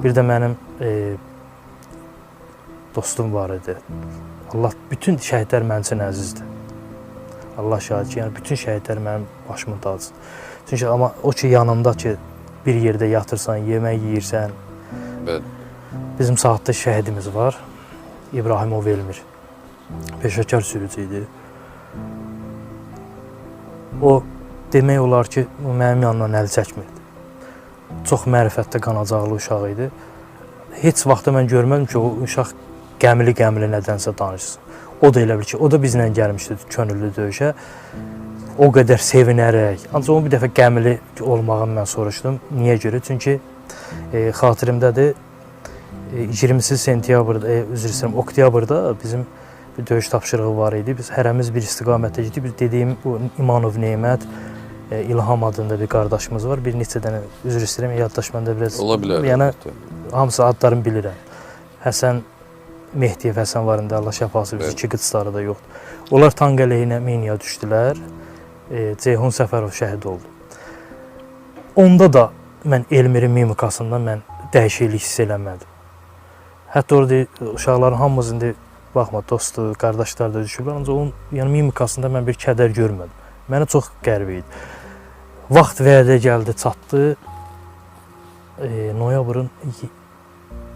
Bir də mənim dostum var idi. Allah, bütün şəhidlər mənim üçün əzizdir. Allah şahid ki, yəni bütün şəhidlər mənim başımın tacıdır. Çünki amma o ki, yanımda ki, bir yerdə yatırsan, yemək yeyirsən. Bizim saatda şəhidimiz var, İbrahimov Elmir. Peşəkar sürücü idi. O, demək olar ki, mənim yanından əl çəkmirdi. Çox mərifətli, qanacaqlı uşaq idi. Heç vaxtda mən görmədim ki, o uşaq qəmli nədənsə danışsın. O da elə bil ki, o da bizlə gəlmişdi könüllü döyüşə. O qədər sevinərək. Ancaq onu bir dəfə qəmli olmağını mən soruşdum. Niyə görə? Çünki xatirimdədir, 20 sentyabrda, üzr istəyirəm, oktyabrda bizim bir döyüş tapşırığı var idi. Biz hərəmiz bir istiqamətdə getdik. Biz dediyim bu İmanov Neymət, İlham adında bir qardaşımız var. Bir neçə dənə, üzr istəyirəm, yaddaş məndə biraz... Ola bilər. Yəni, hamısı adlarını bilirəm. Həsən Mehdiyev Həsən var indi, Allah şəfası bizi, iki qıçları da yoxdur. Onlar tank əleyhinə miniyə düşdülər. Ceyhun Səfərov şəhid oldu. Onda da mən Elmirin mimikasından mən dəyişiklik hiss eləmədim. Hətta orada uşaqların hamımız indi, baxma, dostu, qardaşlar da düşüblər, ancaq onun yəni, mimikasında mən bir kədər görmədim. Mənə çox qəribə idi. Vaxt vədə gəldi, çatdı. Noyabrın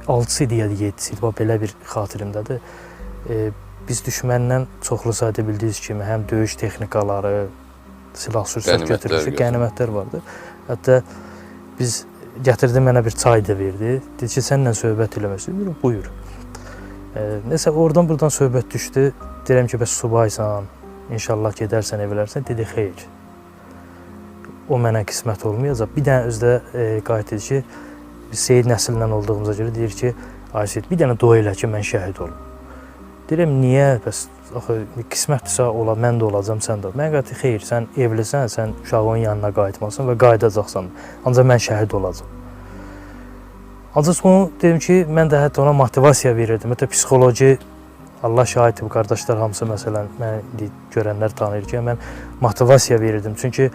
6-sı idi, ya 7-si idi, belə bir xatirimdədir. Biz düşməndən çoxlu sayda bildiyiniz kimi həm döyüş texnikaları, silah sursat götürmüşük, qənimətlər vardı. Hətta biz gətirdi, mənə bir çay da verdi. Dedi ki, sənlə söhbət eləmək istəyirəm, buyur. Nəsə, oradan-buradan söhbət düşdü. Deyirəm ki, bəs subaysan, inşallah gedərsən, evlərsən. Dedi, xeyr. O mənə qismət olmayacaq. Bir dənə özdə qayıt edir ki, biz Seyid nəsillə olduğumuza görə deyir ki, ay Seyid, bir dənə dua elə ki, mən şəhid olum. Deyirəm, niyə? Bəs, axı, qismətdirsə ola, mən də olacam, sən də. Mən qəti, xeyr, sən evlisən, sən uşağın yanına qayıtmasın və qayıdacaqsan. Ancaq mən şəhid olacam. Ancaq onu dedim ki, mən də hətta ona motivasiya verirdim. Hətta psixoloji, Allah şahiddir, bu qardaşlar hamısı, məsələn, mən görənlər tanıyır ki, mən motivasiya verirdim. Çünki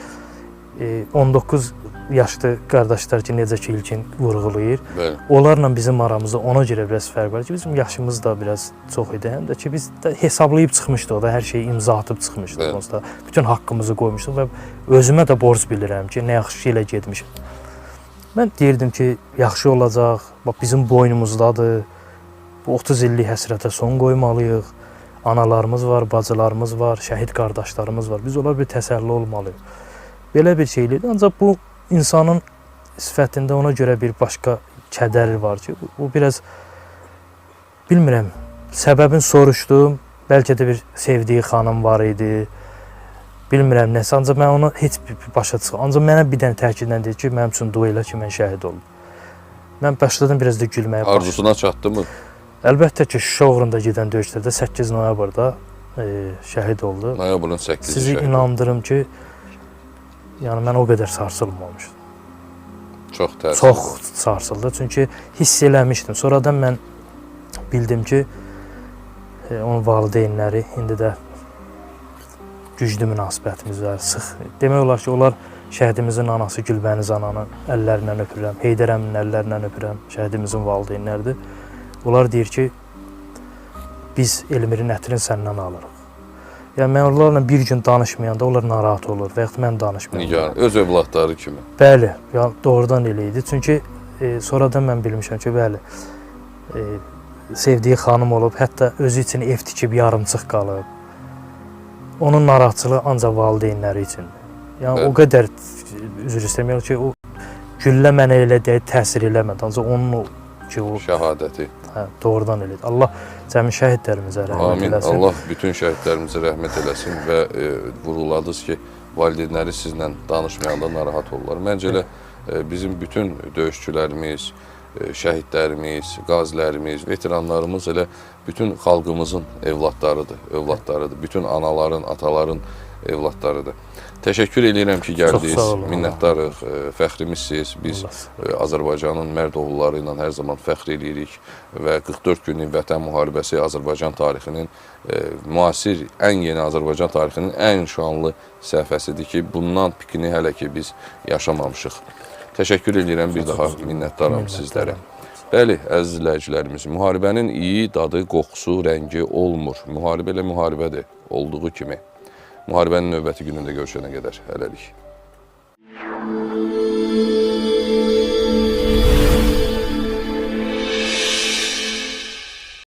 19 yaşlı qardaşlar ki, necə ki, ilkin vurğulayır. Onlarla bizim aramızda ona görə biraz fərq var ki, bizim yaşımız da biraz çox idi. Həm də ki, biz də hesablayıb çıxmışdıq da, hər şeyi imza atıb çıxmışdıq. Onsuz da bütün haqqımızı qoymuşduq və özümə də borc bilirəm ki, nə yaxşı ilə getmişəm. Mən deyirdim ki, yaxşı olacaq, bax, bizim boynumuzdadır. Bu 30 illik həsrətə son qoymalıyıq. Analarımız var, bacılarımız var, şəhid qardaşlarımız var. Biz onlar bir təsəlli olmalıyıq. Belə bir şeydir. Ancaq bu insanın sifətində ona görə bir başqa kədər var ki, bu biraz, bilmirəm, səbəbini soruşdum, bəlkə də bir sevdiyi xanım var idi, bilmirəm nəsə, ancaq mən onu heç bir başa çıxım. Ancaq mənə bir dənə təkidlə deyir ki, mənim üçün dua elə ki, mən şəhid olum. Mən başladım biraz da gülməyə başladım. Arzusuna çatdı mı? Əlbəttə ki, Şuşa uğrunda gedən döyüşlərdə 8 noyabrda şəhid oldu. Noyabrın 8-ci Sizi şəhid. inandırım ki, yəni mən o qədər sarsılmamışdım. Çox təəssüf. Çox sarsıldı. Çünki hiss eləmişdim. Sonradan mən bildim ki, onun valideynləri indi də güclü münasibətimiz var, sıx. Demək olar ki, onlar şəhidimizin anası Gülbəniz ananı əllərindən öpürəm, Heydər əminin əllərindən öpürəm, şəhidimizin valideynləridir. Onlar deyir ki, biz Elmirin ətrini səndən alırıq. Yəni, mən onlarla bir gün danışmayanda onlar narahat olur və yaxud mən danışmayanda. Nigar, öz övladları kimi. Bəli, doğrudan elə idi. Çünki sonradan mən bilmişəm ki, bəli, sevdiyi xanım olub, hətta özü üçün ev tikib yarımçıq qalıb. Onun narahatçılığı ancaq valideynləri üçündür. Yəni, o qədər, üzr istəməyəm ki, o güllə mənə elə deyək, təsir eləmədi. Ancaq onun ki, o şəhadəti. Hə, doğrudan elədi. Allah cəmi şəhidlərimizə rəhmət eləsin. Amin. Allah bütün şəhidlərimizə rəhmət eləsin və vurğuladınız ki, valideynləri sizlə danışmayanda narahat olurlar. Məncə elə bizim bütün döyüşçülərimiz, şəhidlərimiz, qazilərimiz, veteranlarımız elə bütün xalqımızın övladlarıdır. Bütün anaların, ataların övladlarıdır. Təşəkkür edirəm ki, gəldiniz, minnətdarıq, fəxrimizsiz. Biz Azərbaycanın mərd oğulları ilə hər zaman fəxr edirik və 44 günlük vətən müharibəsi Azərbaycan tarixinin, müasir, ən yeni Azərbaycan tarixinin ən şanlı səhifəsidir ki, bundan pikini hələ ki biz yaşamamışıq. Təşəkkür edirəm, bir daha minnətdaram sizlərə. Bəli, əziz izləyicilərimiz, müharibənin iyi dadı, qoxusu, rəngi olmur. Müharibə elə müharibədir, olduğu kimi. Müharibənin növbəti günündə görüşənə qədər hələlik.